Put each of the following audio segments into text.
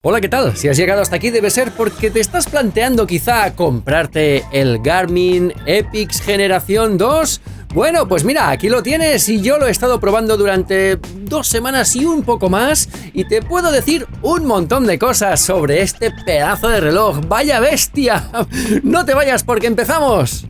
Hola, ¿qué tal? Si has llegado hasta aquí debe ser porque te estás planteando quizá comprarte el Garmin Epix Generación 2. Bueno, pues mira, aquí lo tienes y yo lo he estado probando durante 2 semanas y un poco más y te puedo decir un montón de cosas sobre este pedazo de reloj. ¡Vaya bestia! No te vayas porque empezamos.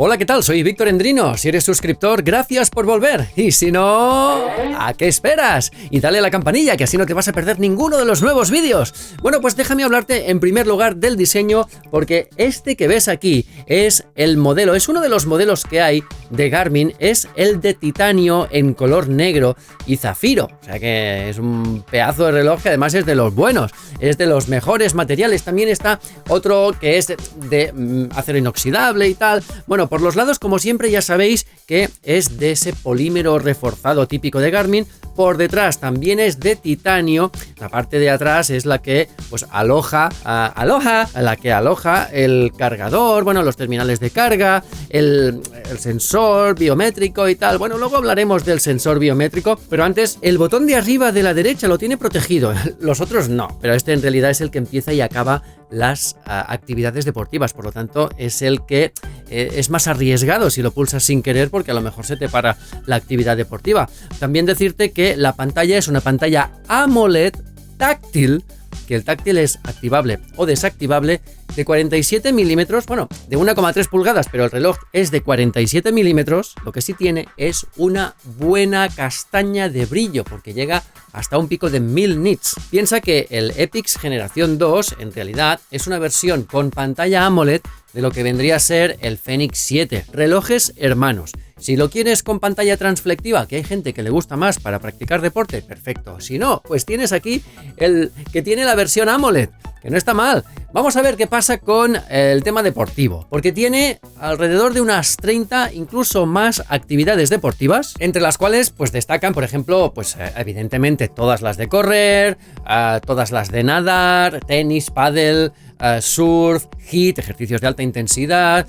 Hola, ¿qué tal? Soy Víctor Endrino. Si eres suscriptor, gracias por volver. Y si no, ¿a qué esperas? Y dale a la campanilla, que así no te vas a perder ninguno de los nuevos vídeos. Bueno, pues déjame hablarte en primer lugar del diseño, porque este que ves aquí es el modelo, es uno de los modelos que hay de Garmin, es el de titanio en color negro y zafiro. O sea que es un pedazo de reloj que además es de los buenos, es de los mejores materiales. También está otro que es de acero inoxidable y tal. Bueno, por los lados, como siempre, ya sabéis que es de ese polímero reforzado típico de Garmin. Por detrás también es de titanio. La parte de atrás es la que pues aloja el cargador, bueno, los terminales de carga, el sensor biométrico y tal. Bueno, luego hablaremos del sensor biométrico, pero antes el botón de arriba de la derecha lo tiene protegido, los otros no, pero este en realidad es el que empieza y acaba las actividades deportivas, por lo tanto es el que es más arriesgado si lo pulsas sin querer, porque a lo mejor se te para la actividad deportiva. También decirte que la pantalla es una pantalla AMOLED táctil, que el táctil es activable o desactivable, de 47 milímetros, bueno, de 1,3 pulgadas, pero el reloj es de 47 milímetros. Lo que sí tiene es una buena castaña de brillo, porque llega hasta un pico de 1000 nits. Piensa que el Epix Generación 2 en realidad es una versión con pantalla AMOLED de lo que vendría a ser el Fenix 7, relojes hermanos. Si lo quieres con pantalla transflectiva, que hay gente que le gusta más para practicar deporte, perfecto. Si no, pues tienes aquí el que tiene la versión AMOLED, que no está mal. Vamos a ver qué pasa con el tema deportivo, porque tiene alrededor de unas 30, incluso más actividades deportivas, entre las cuales pues destacan, por ejemplo, pues evidentemente todas las de correr, todas las de nadar, tenis, pádel, surf, HIIT, ejercicios de alta intensidad,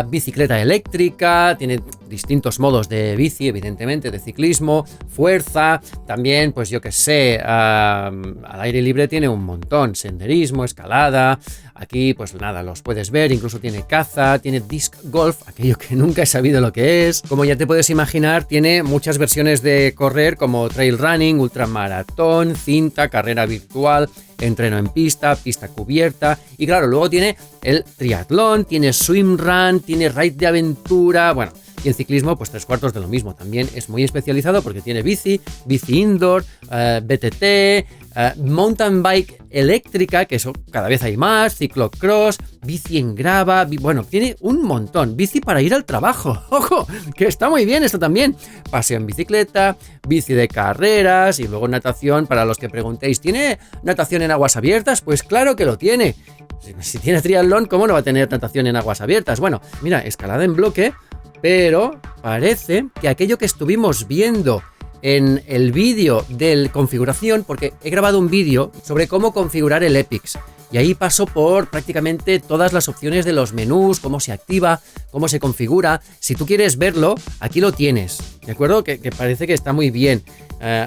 bicicleta eléctrica, tiene distintos modos de bici, evidentemente, de ciclismo, fuerza, también, pues yo que sé, al aire libre tiene un montón, senderismo, escalada. Aquí pues nada, los puedes ver, incluso tiene caza, tiene disc golf, aquello que nunca he sabido lo que es. Como ya te puedes imaginar, tiene muchas versiones de correr como trail running, ultramaratón, cinta, carrera virtual, entreno en pista, pista cubierta, y claro, luego tiene el triatlón, tiene swim run, tiene ride de aventura, bueno. Y en ciclismo, pues 3/4 de lo mismo. También es muy especializado porque tiene bici indoor, BTT, mountain bike eléctrica, que eso cada vez hay más, ciclocross, bici en grava, bueno, tiene un montón. Bici para ir al trabajo, ojo, que está muy bien esto también. Paseo en bicicleta, bici de carreras y luego natación. Para los que preguntéis, ¿tiene natación en aguas abiertas? Pues claro que lo tiene. Si tiene triatlón, ¿cómo no va a tener natación en aguas abiertas? Bueno, mira, escalada en bloque. Pero parece que aquello que estuvimos viendo en el vídeo de configuración, porque he grabado un vídeo sobre cómo configurar el Epix, y ahí paso por prácticamente todas las opciones de los menús, cómo se activa, cómo se configura. Si tú quieres verlo, aquí lo tienes, ¿de acuerdo? Que parece que está muy bien.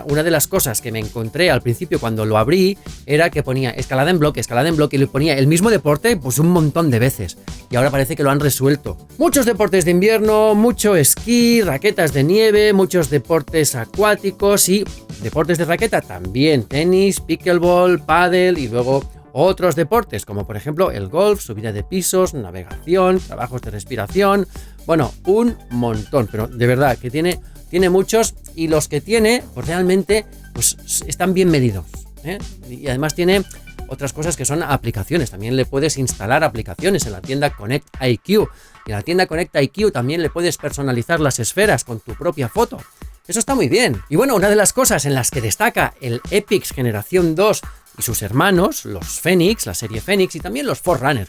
Una de las cosas que me encontré al principio cuando lo abrí era que ponía escalada en bloque, y le ponía el mismo deporte pues un montón de veces. Y ahora parece que lo han resuelto. Muchos deportes de invierno, mucho esquí, raquetas de nieve, muchos deportes acuáticos y deportes de raqueta también. Tenis, pickleball, pádel y luego otros deportes como por ejemplo el golf, subida de pisos, navegación, trabajos de respiración. Bueno, un montón, pero de verdad que tiene muchos, y los que tiene pues realmente pues están bien medidos, ¿eh? Y además tiene otras cosas que son aplicaciones. También le puedes instalar aplicaciones en la tienda Connect IQ, y en la tienda Connect IQ también le puedes personalizar las esferas con tu propia foto. Eso está muy bien. Y bueno, una de las cosas en las que destaca el Epix Generación 2 y sus hermanos, los Fenix, la serie Fenix y también los Forerunner,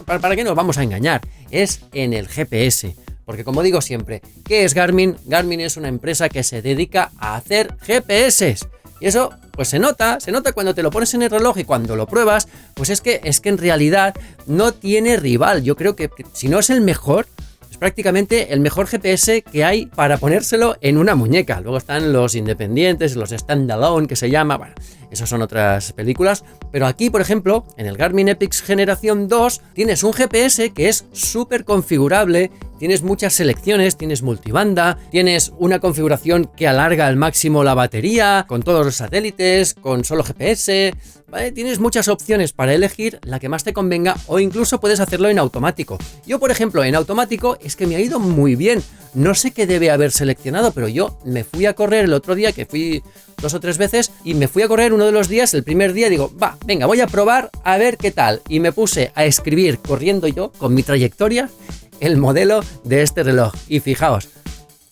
¿para qué nos vamos a engañar? Es en el GPS. Porque como digo siempre, ¿qué es Garmin? Garmin es una empresa que se dedica a hacer GPS. Y eso pues se nota cuando te lo pones en el reloj y cuando lo pruebas, pues es que en realidad no tiene rival. Yo creo que si no es el mejor, Es prácticamente el mejor GPS que hay para ponérselo en una muñeca. Luego están los independientes, los standalone que se llama, bueno, esas son otras películas, pero aquí, por ejemplo, en el Garmin Epix Generación 2 tienes un GPS que es súper configurable, tienes muchas selecciones, tienes multibanda, tienes una configuración que alarga al máximo la batería, con todos los satélites, con solo GPS, ¿vale? Tienes muchas opciones para elegir la que más te convenga o incluso puedes hacerlo en automático. Yo, por ejemplo, en automático es que me ha ido muy bien. No sé qué debe haber seleccionado, pero yo me fui a correr el otro día, que fui 2 o 3 veces, y me fui a correr uno de los días, el primer día, digo, venga, voy a probar a ver qué tal. Y me puse a escribir, corriendo yo, con mi trayectoria, el modelo de este reloj. Y fijaos,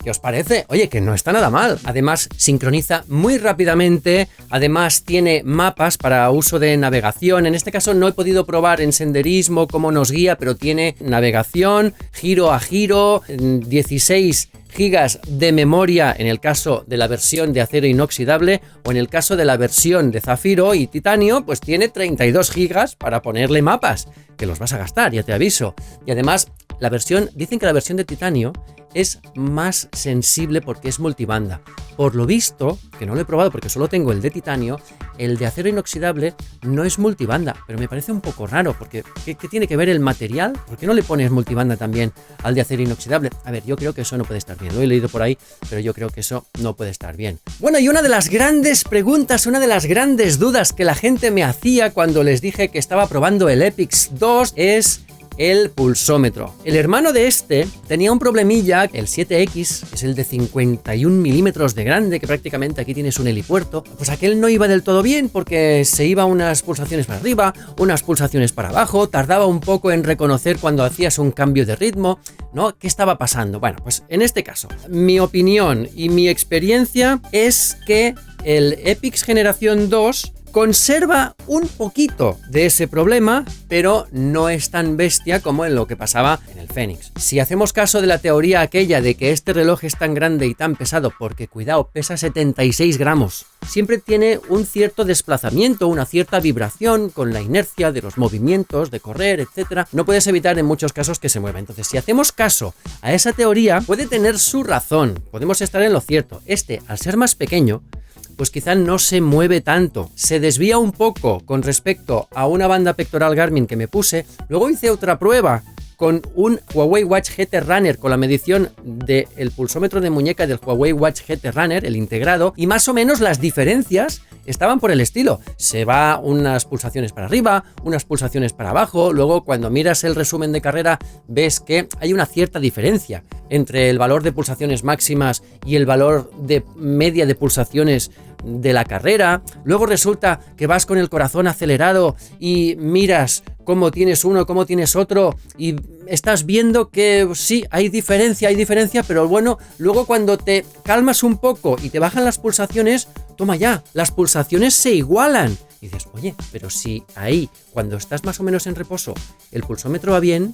¿qué os parece? Oye, que no está nada mal. Además, sincroniza muy rápidamente. Además, tiene mapas para uso de navegación. En este caso no he podido probar en senderismo cómo nos guía, pero tiene navegación, giro a giro, 16 gigas de memoria en el caso de la versión de acero inoxidable, o en el caso de la versión de zafiro y titanio, pues tiene 32 gigas para ponerle mapas, que los vas a gastar, ya te aviso. Y además, dicen que la versión de titanio es más sensible porque es multibanda. Por lo visto, que no lo he probado porque solo tengo el de titanio, el de acero inoxidable no es multibanda, pero me parece un poco raro porque ¿qué tiene que ver el material? ¿Por qué no le pones multibanda también al de acero inoxidable? A ver, yo creo que eso no puede estar bien, lo he leído por ahí, pero yo creo que eso no puede estar bien. Bueno, y una de las grandes preguntas, una de las grandes dudas que la gente me hacía cuando les dije que estaba probando el Epix 2 es el pulsómetro. El hermano de este tenía un problemilla, el 7X, es el de 51 milímetros de grande, que prácticamente aquí tienes un helipuerto. Pues aquel no iba del todo bien porque se iba unas pulsaciones para arriba, unas pulsaciones para abajo, tardaba un poco en reconocer cuando hacías un cambio de ritmo, ¿no? ¿Qué estaba pasando? Bueno, pues en este caso, mi opinión y mi experiencia es que el Epix Generación 2 conserva un poquito de ese problema, pero no es tan bestia como en lo que pasaba en el Fenix. Si hacemos caso de la teoría aquella de que este reloj es tan grande y tan pesado, porque cuidado, pesa 76 gramos, siempre tiene un cierto desplazamiento, una cierta vibración con la inercia de los movimientos, de correr, etc. No puedes evitar en muchos casos que se mueva. Entonces, si hacemos caso a esa teoría, puede tener su razón, podemos estar en lo cierto. Al ser más pequeño, pues quizá no se mueve tanto, se desvía un poco con respecto a una banda pectoral Garmin que me puse. Luego hice otra prueba con un Huawei Watch GT Runner, con la medición del pulsómetro de muñeca del Huawei Watch GT Runner, el integrado, y más o menos las diferencias estaban por el estilo. Se va unas pulsaciones para arriba, unas pulsaciones para abajo. Luego, cuando miras el resumen de carrera, ves que hay una cierta diferencia entre el valor de pulsaciones máximas y el valor de media de pulsaciones de la carrera. Luego resulta que vas con el corazón acelerado y miras cómo tienes uno, cómo tienes otro, y estás viendo que sí, hay diferencia, pero bueno, luego cuando te calmas un poco y te bajan las pulsaciones, toma ya, las pulsaciones se igualan. Y dices, oye, pero si ahí, cuando estás más o menos en reposo, el pulsómetro va bien,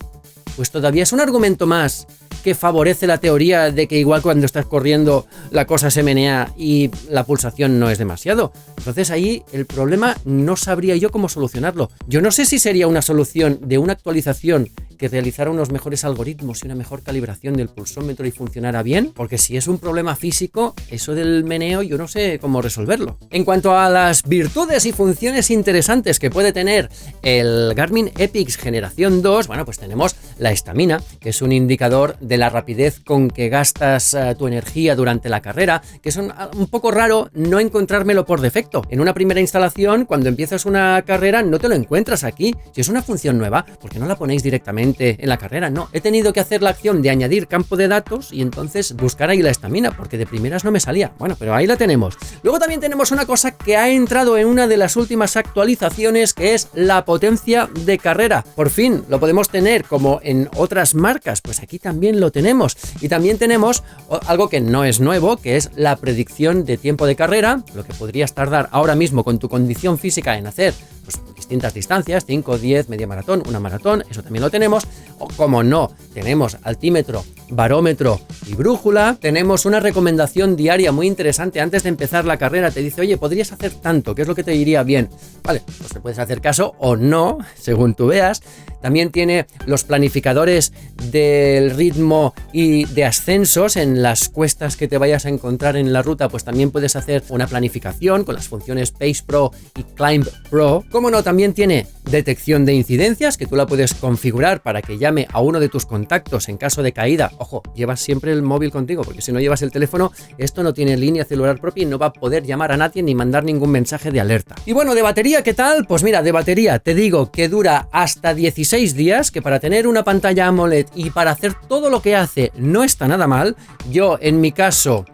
pues todavía es un argumento más que favorece la teoría de que igual cuando estás corriendo la cosa se menea y la pulsación no es demasiado. Entonces ahí el problema no sabría yo cómo solucionarlo. Yo no sé si sería una solución de una actualización que realizara unos mejores algoritmos y una mejor calibración del pulsómetro y funcionara bien, porque si es un problema físico, eso del meneo yo no sé cómo resolverlo. En cuanto a las virtudes y funciones interesantes que puede tener el Garmin Epix Generación 2, bueno, pues tenemos la estamina, que es un indicador de la rapidez con que gastas tu energía durante la carrera, que es un poco raro no encontrármelo por defecto. En una primera instalación, cuando empiezas una carrera, no te lo encuentras aquí. Si es una función nueva, ¿por qué no la ponéis directamente en la carrera? No, he tenido que hacer la acción de añadir campo de datos y entonces buscar ahí la estamina, porque de primeras no me salía. Bueno, pero ahí la tenemos. Luego también tenemos una cosa que ha entrado en una de las últimas actualizaciones, que es la potencia de carrera. Por fin lo podemos tener como en otras marcas, pues aquí también lo tenemos. Y también tenemos algo que no es nuevo, que es la predicción de tiempo de carrera, lo que podrías tardar ahora mismo con tu condición física en hacer pues distintas distancias, 5, 10, media maratón, una maratón, eso también lo tenemos. O como no, tenemos altímetro barómetro y brújula. Tenemos una recomendación diaria muy interesante antes de empezar la carrera. Te dice, oye, podrías hacer tanto, ¿qué es lo que te iría bien? Vale, pues te puedes hacer caso o no, según tú veas. También tiene los planificadores del ritmo y de ascensos en las cuestas que te vayas a encontrar en la ruta, pues también puedes hacer una planificación con las funciones Pace Pro y Climb Pro. Como no, también tiene detección de incidencias, que tú la puedes configurar para que llame a uno de tus contactos en caso de caída. Ojo, llevas siempre el móvil contigo, porque si no llevas el teléfono, esto no tiene línea celular propia y no va a poder llamar a nadie ni mandar ningún mensaje de alerta. Y bueno, de batería, ¿qué tal? Pues mira, de batería te digo que dura hasta 16 días, que para tener una pantalla AMOLED y para hacer todo lo que hace no está nada mal. Yo, en mi caso,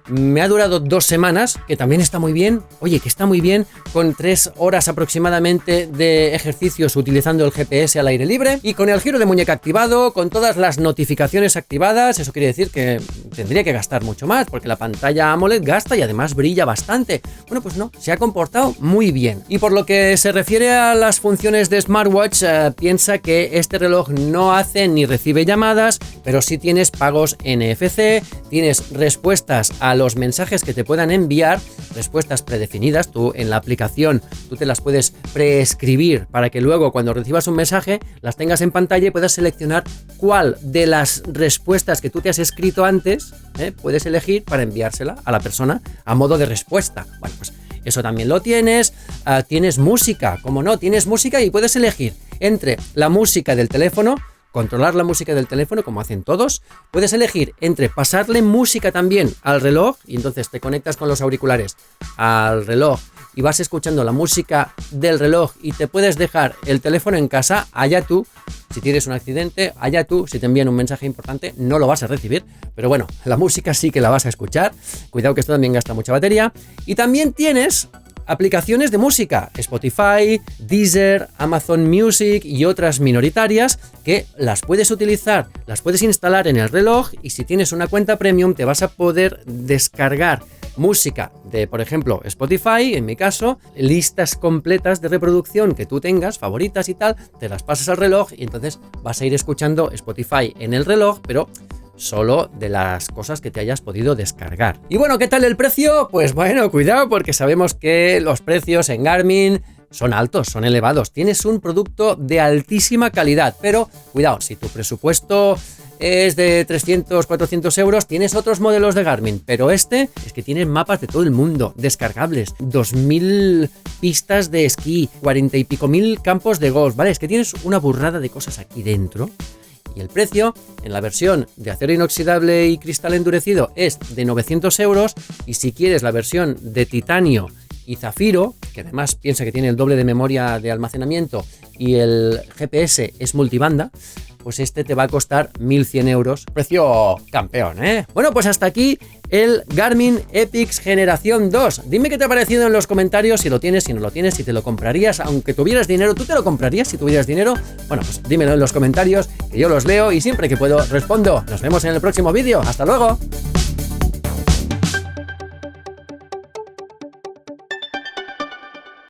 me ha durado 2 semanas, que también está muy bien. Oye, que está muy bien, con 3 horas aproximadamente de ejercicios utilizando el GPS al aire libre y con el giro de muñeca activado, con todas las notificaciones activadas. Eso quiere decir que tendría que gastar mucho más, porque la pantalla AMOLED gasta y además brilla bastante. Bueno, pues no, se ha comportado muy bien. Y por lo que se refiere a las funciones de smartwatch, piensa que este reloj no hace ni recibe llamadas, pero sí tienes pagos NFC, tienes respuestas a los mensajes que te puedan enviar, respuestas predefinidas. Tú en la aplicación tú te las puedes preescribir para que luego cuando recibas un mensaje las tengas en pantalla y puedas seleccionar cuál de las respuestas que tú te has escrito antes puedes elegir para enviársela a la persona a modo de respuesta. Bueno, pues eso también lo tienes. Tienes música, como no, tienes música y puedes elegir entre la música del teléfono, controlar la música del teléfono como hacen todos. Puedes elegir entre pasarle música también al reloj y entonces te conectas con los auriculares al reloj y vas escuchando la música del reloj y te puedes dejar el teléfono en casa, allá tú. Si tienes un accidente, allá tú. Si te envían un mensaje importante, no lo vas a recibir, pero bueno, la música sí que la vas a escuchar. Cuidado que esto también gasta mucha batería. Y también tienes aplicaciones de música, Spotify, Deezer, Amazon Music y otras minoritarias que las puedes utilizar, las puedes instalar en el reloj y si tienes una cuenta premium te vas a poder descargar música de, por ejemplo, Spotify, en mi caso, listas completas de reproducción que tú tengas, favoritas y tal, te las pasas al reloj y entonces vas a ir escuchando Spotify en el reloj, pero solo de las cosas que te hayas podido descargar. Y bueno, ¿qué tal el precio? Pues bueno, cuidado porque sabemos que los precios en Garmin son altos, son elevados. Tienes un producto de altísima calidad, pero cuidado, si tu presupuesto es de 300, 400 euros, tienes otros modelos de Garmin, pero este es que tiene mapas de todo el mundo, descargables, 2000 pistas de esquí, 40 y pico mil campos de golf, ¿vale? Es que tienes una burrada de cosas aquí dentro. Y el precio en la versión de acero inoxidable y cristal endurecido es de 900 euros y si quieres la versión de titanio y zafiro, que además piensa que tiene el doble de memoria de almacenamiento y el GPS es multibanda, pues este te va a costar 1.100 euros. Precio campeón, ¿eh? Bueno, pues hasta aquí el Garmin Epix Generación 2. Dime qué te ha parecido en los comentarios, si lo tienes, si no lo tienes, si te lo comprarías, aunque tuvieras dinero. ¿Tú te lo comprarías si tuvieras dinero? Bueno, pues dímelo en los comentarios, que yo los leo y siempre que puedo respondo. Nos vemos en el próximo vídeo. ¡Hasta luego!